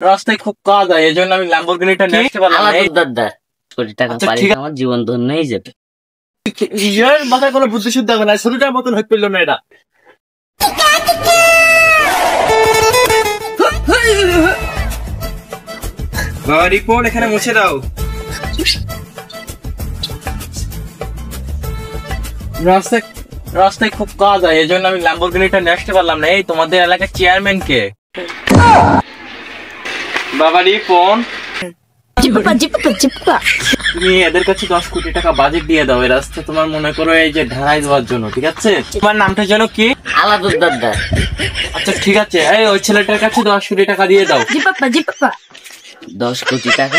রাস্তায় খুব কাজ হয়, এই জন্য আমি ল্যাম্বরগিনিটা নিয়ে আসতে পারলাম না। দাদা কোটি টাকা পারি আমার জীবন ধন্য হয়ে যাবে। ইয়ার মাথায় কোনো বুদ্ধি শুদ্ধ হবে না, শুরুটার মতন হয়ে পেল না এটা। বাবা রিপোর্ট এখানে মুছে দাও। রাস্তায় খুব কাজ হয়, এই জন্য আমি ল্যাম্বরগিনিটা নিয়ে আসতে পারলাম না। এই তোমাদের এলাকার চেয়ারম্যান কে? বাবা রিপন, তুমি এদের কাছে 10 কোটি টাকা বাজেট দিয়ে দাও এই রাস্তা তোমার মনে করো এই যে ঢালাই দেওয়ার জন্য, ঠিক আছে? তোমার নামটা যেন কি? আলাদুর দাদা। আচ্ছা ঠিক আছে, এই ওই ছেলেটার কাছে 10 কোটি টাকা দিয়ে দাও। 10 কোটি টাকা,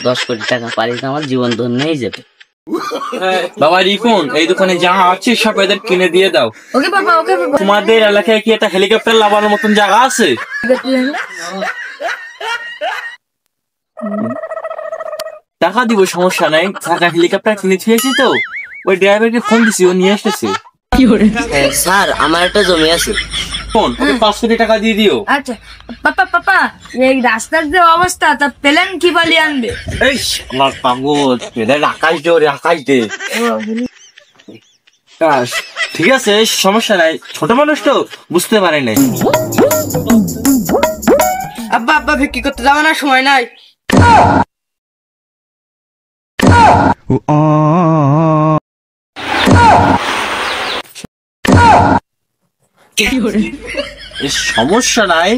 10 কোটি টাকা পারি আমার জীবন ধন্য হয়ে যাবে। বাবা রিপন, এই দোকানে যা আছে সব এদের কিনে দিয়ে দাও। ওকে বাবা, ওকে বাবা। তোমাদের এলাকায় কি একটা হেলিকপ্টার লাগানোর মতন জায়গা আছে? টাকা দিব, সমস্যা নাই। টাকা হেলিকপ্টার কিনে খেয়েছি তো, ওই ড্রাইভারকে ফোন দিছি, ও নিয়ে আসতেছে। স্যার আমার একটা জমি আছে, ফোন 5 কোটি টাকা দিয়ে দিও। আচ্ছা পাপা, এই রাস্তার যে অবস্থা, তা প্লেন কি বলি আনবে? এই আমার পাগল, এদের আকাশ দে, ওরে আকাশ দে। ঠিক আছে, সমস্যা নাই, ছোট মানুষ তো বুঝতে পারে নাই। আব্বা বিক্রি করতে যাওয়া না, সময় নাই। সমস্যা নাই,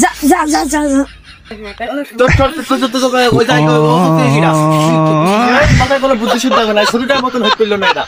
যা। মাথায় কোনো বুদ্ধি শুদ্ধ হবে না, শুরুটার মতন হয়ে পেল না এটা।